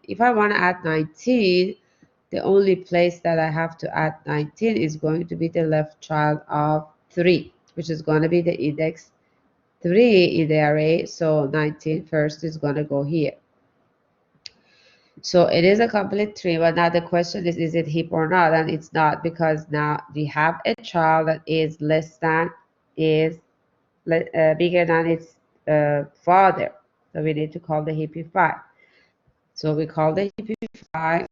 if I want to add 19, the only place that I have to add 19 is going to be the left child of 3, which is going to be the index 3 in the array. So 19 first is going to go here. So it is a complete tree, but now the question is it heap or not? And it's not, because now we have a child that is bigger than its father. So we need to call the heapify. So we call the heapify,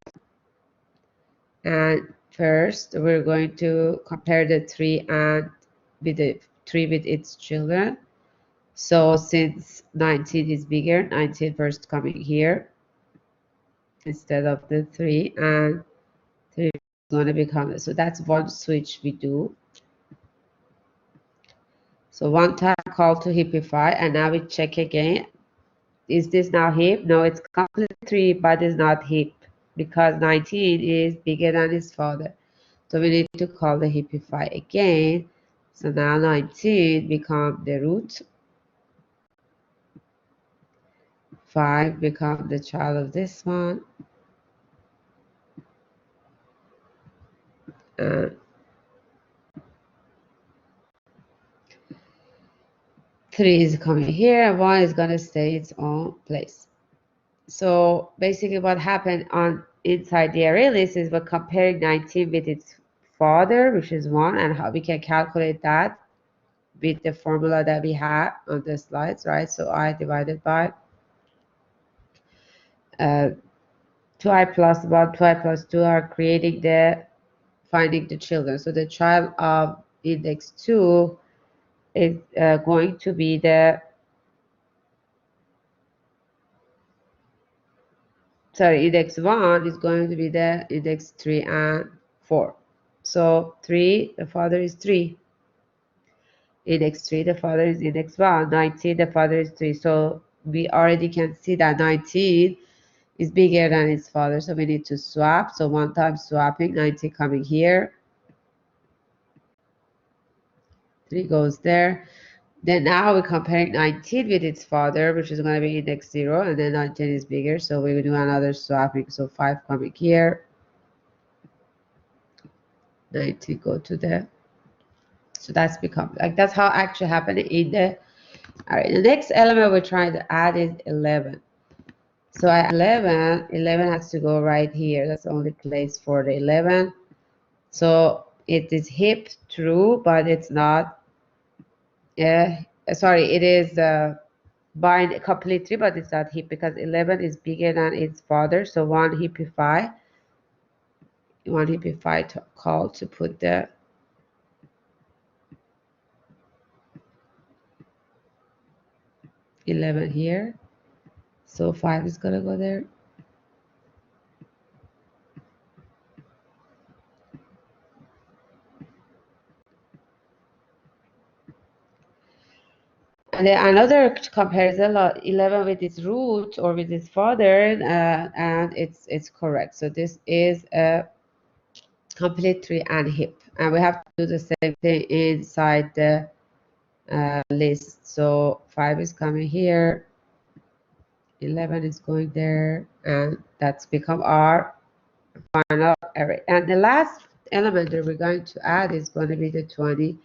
and first we're going to compare the tree and with the tree with its children. So since 19 is bigger, 19 first coming here instead of the 3, and 3 is going to become, so that's one switch we do. So one time call to heapify, and now we check again. Is this now heap? No, it's complete 3, but it's not heap because 19 is bigger than its father. So we need to call the heapify again. So now 19 become the root. 5 become the child of this one. And 3 is coming here, and 1 is going to stay its own place. So basically what happened on inside the array list is we're comparing 19 with its father, which is 1, and how we can calculate that with the formula that we have on the slides, right? So I divided by 2i plus 1, 2i plus 2 are creating the finding the children. So the child of index 2 is going to be the, sorry, index 1 is going to be the index 3 and 4. So 3, the father is 3. Index 3, the father is index 1. 19, the father is 3. So we already can see that 19 is bigger than its father. So we need to swap. So one time swapping, 19 coming here. 3 goes there. Then now we're comparing 19 with its father, which is going to be index 0, and then 19 is bigger. So we will do another swapping. So 5 coming here. 19 go to the, so that's become, like, that's how actually happened in the, all right, the next element we're trying to add is 11. So at 11 has to go right here. That's the only place for the 11. So it is heap true, but it's not, sorry, it is bind completely, but it's not heap because 11 is bigger than its father. So one heapify call to put the 11 here. So 5 is going to go there. And then another comparison, 11 with its root or with its father, and it's correct. So this is a complete tree and heap. And we have to do the same thing inside the list. So 5 is coming here, 11 is going there, and that's become our final array. And the last element that we're going to add is going to be the 22.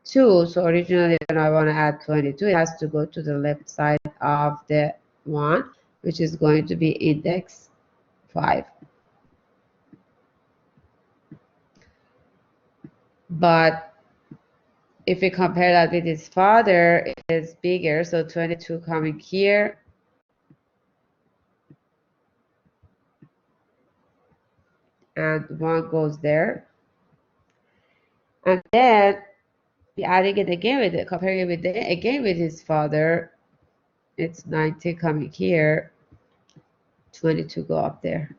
So originally when I want to add 22, it has to go to the left side of the 1, which is going to be index 5. But if we compare that with its father, it is bigger. So 22 coming here. And 1 goes there. And then we adding it again with it, comparing it with again with his father. It's 19 coming here. 22 go up there.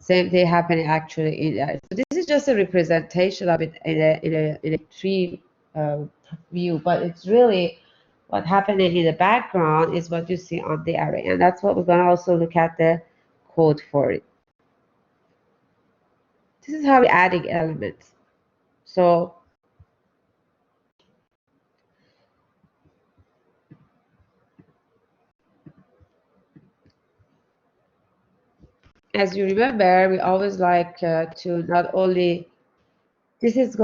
Same thing happening actually in that. So this is just a representation of it in a tree view, but it's really what happening in the background is what you see on the array, and that's what we're going to also look at the code for it. This is how we're adding elements. So as you remember, we always like to not only, this is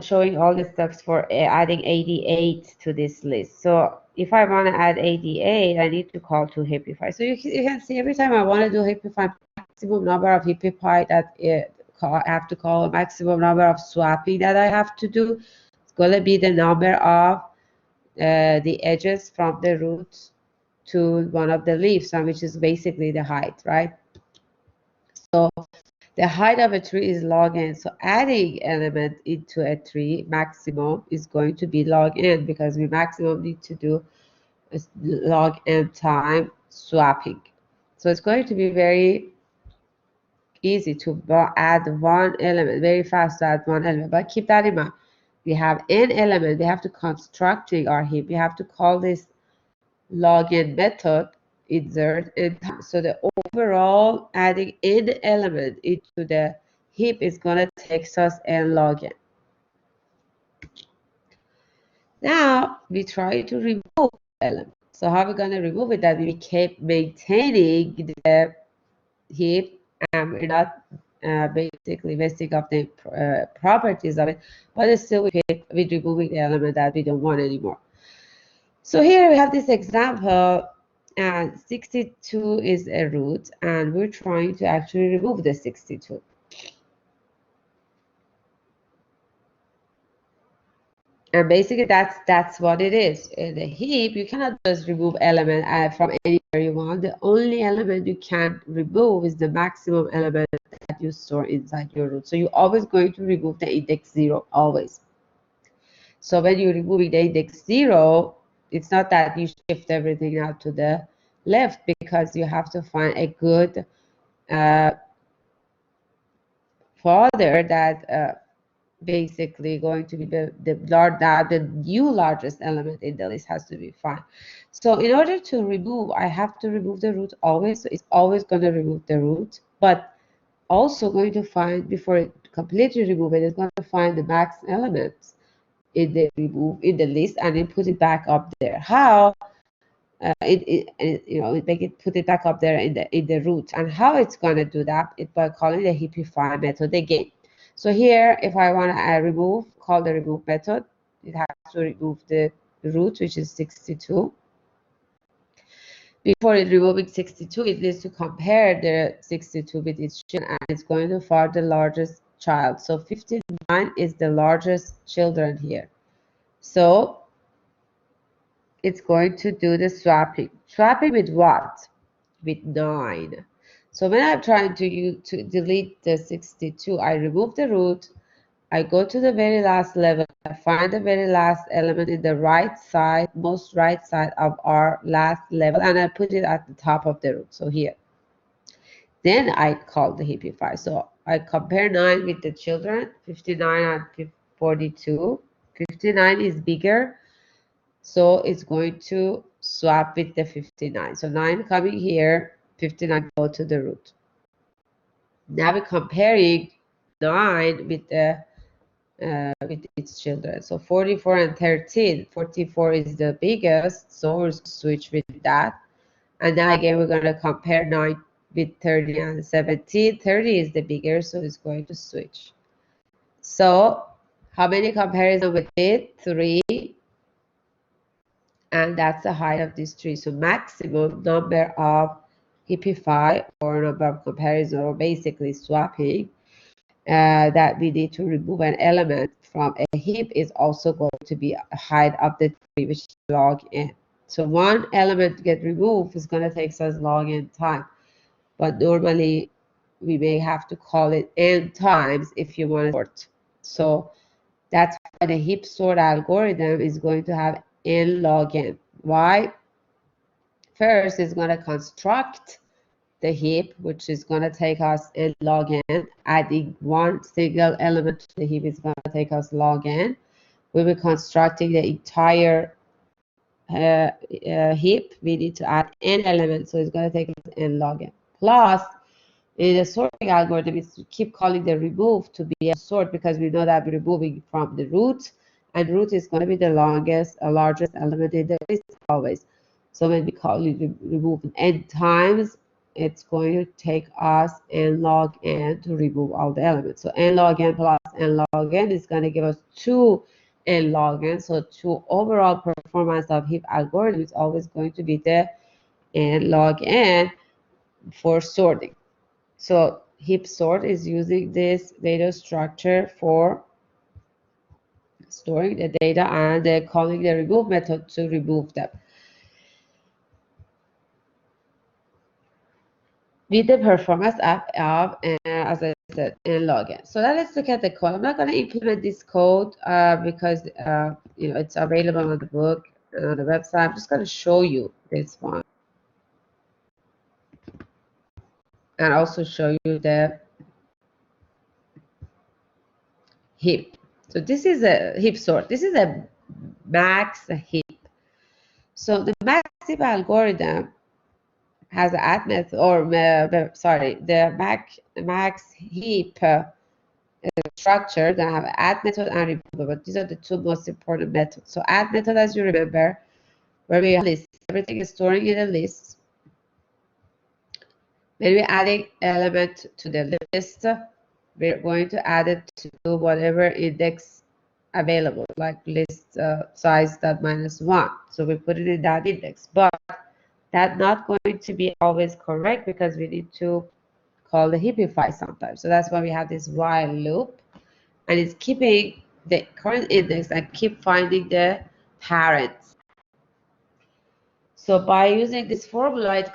showing all the steps for adding 88 to this list. So if I want to add 88, I need to call to Heapify. So you can see every time I want to do Heapify, maximum number of Heapify that I have to call, maximum number of swapping that I have to do. It's going to be the number of the edges from the root to one of the leaves, which is basically the height, right? So the height of a tree is log n. So adding element into a tree maximum is going to be log n, because we maximum need to do log n time swapping. So it's going to be very easy to add one element, very fast to add one element. But keep that in mind. We have n element. We have to constructing our heap. We have to call this log n method, insert n time. So the overall adding n element into the heap is going to take us n log n. Now we try to remove the element. So how are we going to remove it? That we keep maintaining the heap and we're not basically messing up the properties of it, but still we're removing the element that we don't want anymore. So here we have this example, and 62 is a root, and we're trying to actually remove the 62. And basically that's what it is. In a heap, you cannot just remove element from anywhere you want. The only element you can remove is the maximum element that you store inside your root. So you're always going to remove the index 0, always. So when you're removing the index 0, it's not that you shift everything out to the left, because you have to find a good fodder that basically going to be the new largest element in the list has to be fine. So in order to remove, I have to remove the root always. So it's always going to remove the root, but also going to find, before it completely remove it, it's going to find the max elements in the list and then put it back up there. How? Put it back up there in the root. And how it's going to do that is by calling the heapify method again. So here, if I want to call the remove method, it has to remove the root, which is 62. Before it removing 62, it needs to compare the 62 with its children, and it's going to find the largest child. So 59 is the largest children here. So it's going to do the swapping. Swapping with what? With 9. So when I'm trying to delete the 62, I remove the root, I go to the very last level, I find the very last element in the right side, most right side of our last level, and I put it at the top of the root, so here. Then I call the heapify. So I compare 9 with the children, 59 and 42. 59 is bigger, so it's going to swap with the 59. So 9 coming here, 59 go to the root. Now we're comparing 9 with with its children. So 44 and 13. 44 is the biggest, so we'll switch with that. And then again, we're going to compare 9 with 30 and 17. 30 is the bigger, so it's going to switch. So how many comparisons with it? 3. And that's the height of this tree. So maximum number of heapify, or number of comparison, or basically swapping, that we need to remove an element from a heap is also going to be a height of the tree, which is log n. So one element to get removed is going to take us log n time. But normally we may have to call it n times if you want to sort. So that's why the heap sort algorithm is going to have n log n. Why? First, it's going to construct the heap, which is going to take us n log n. Adding one single element to the heap is going to take us log n. We'll be constructing the entire heap. We need to add n elements, so it's going to take us n log n. Plus, in the sorting algorithm, is to keep calling the remove to be a sort, because we know that we're removing from the root, and root is going to be the largest element in the list always. So when we call it remove n times, it's going to take us n log n to remove all the elements. So n log n plus n log n is going to give us 2 n log n. So overall performance of heap algorithm is always going to be the n log n for sorting. So heap sort is using this data structure for storing the data and calling the remove method to remove them with the performance of as I said, n log n. So now let's look at the code. I'm not going to implement this code because it's available on the book and on the website. I'm just going to show you this one and also show you the heap. So this is a heap sort. This is a max heap. So the max heap algorithm has an add method, or sorry, the max heap structure that have add method and remove method. These are the two most important methods. So add method, as you remember, where we have list, everything is storing in a list. When we're adding element to the list, we're going to add it to whatever index available, like list size that -1. So we put it in that index, but that's not going to be always correct because we need to call the heapify sometimes. So that's why we have this while loop, and it's keeping the current index and keep finding the parents. So by using this formula, it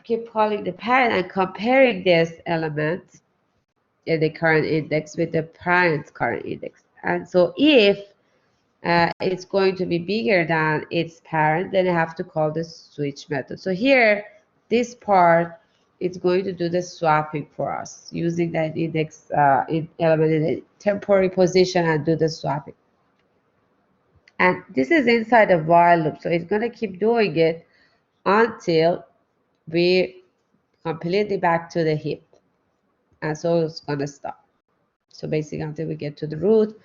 keep calling the parent and comparing this element in the current index with the parent's current index. And so if it's going to be bigger than its parent, then I have to call the switch method. So here, this part, it's going to do the swapping for us using that index element in a temporary position and do the swapping. And this is inside a while loop, so it's going to keep doing it until we completely back to the heap. And so it's going to stop. So basically until we get to the root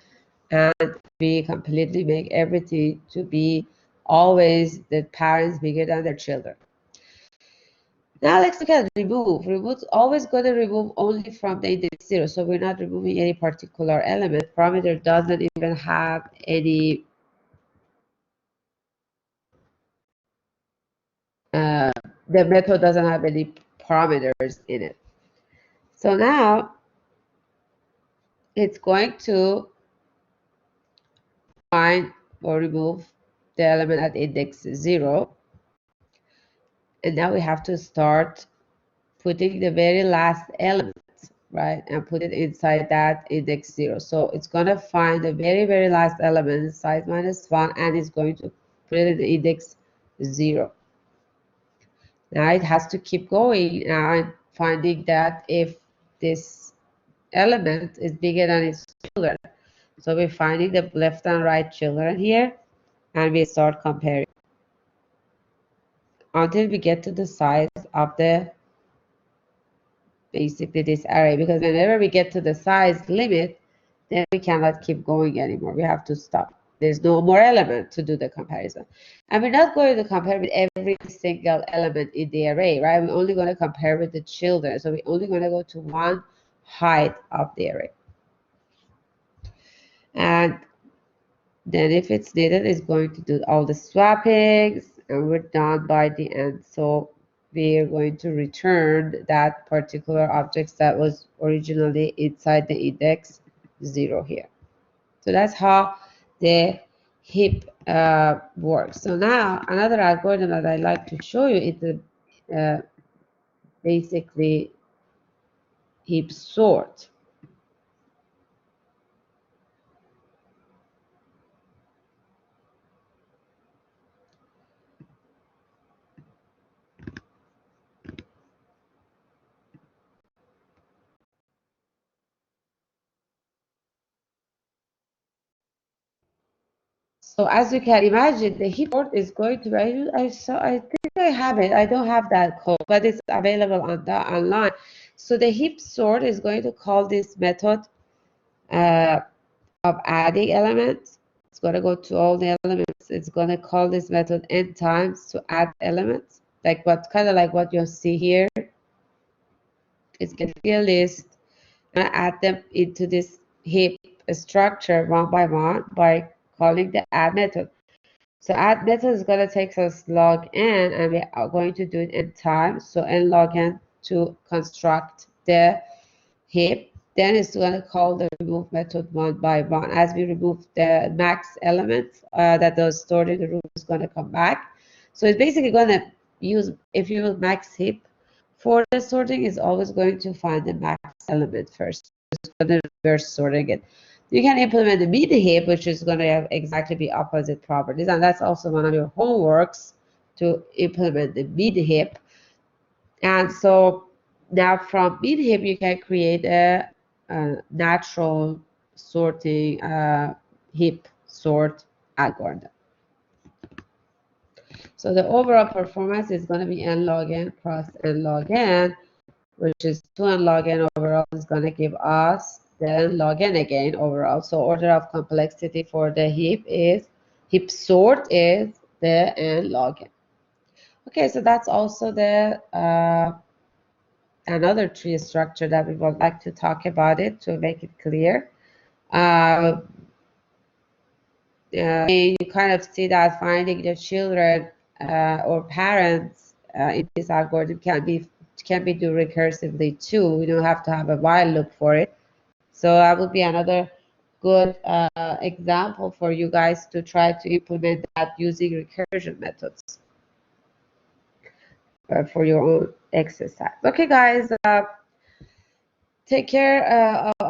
and we completely make everything to be always the parents bigger than their children. Now let's look at remove. Remove's always going to remove only from the index 0. So we're not removing any particular element. Parameter doesn't even have any the method doesn't have any parameters in it. So now it's going to find or remove the element at index 0. And now we have to start putting the very last element, right? And put it inside that index 0. So it's going to find the very, very last element, size -1, and it's going to put it in the index 0. Now it has to keep going and finding that if this element is bigger than its children. So we're finding the left and right children here, and we start comparing until we get to the size of the basically this array, because whenever we get to the size limit, then we cannot keep going anymore. We have to stop. There's no more element to do the comparison. And we're not going to compare with every single element in the array, right? We're only going to compare with the children. So we're only going to go to one height of the array. And then if it's needed, it's going to do all the swappings, and we're done by the end. So we are going to return that particular object that was originally inside the index 0 here. So that's how the heap works. So now another algorithm that I like to show you is the basically heap sort. So as you can imagine, the heap sort is going to be, I think I have it. I don't have that code, but it's available on the online. So the heap sort is going to call this method of adding elements. It's going to go to all the elements. It's going to call this method n times to add elements, like what kind of like what you see here. is going to be a list. I'm going to add them into this heap structure one by one by calling the add method. So add method is going to take us log n, and we are going to do it n times. So n log n to construct the heap. Then it's going to call the remove method one by one. As we remove the max element that was stored in the root is going to come back. So it's basically going to use, if you use max heap for the sorting, is always going to find the max element first. It's going to reverse sorting it. You can implement the min heap, which is going to have exactly the opposite properties, and that's also one of your homeworks, to implement the min heap. And so now from min heap, you can create a natural sorting heap sort algorithm. So the overall performance is going to be n log n cross n log n, which is 2n log n overall is going to give us the n log n again overall. So order of complexity for the heap sort is the n log n. Okay, so that's also the another tree structure that we would like to talk about it to make it clear. You kind of see that finding the children or parents in this algorithm can be do recursively too. You don't have to have a while loop for it. So that would be another good example for you guys to try to implement that using recursion methods for your own exercise. Okay, guys, take care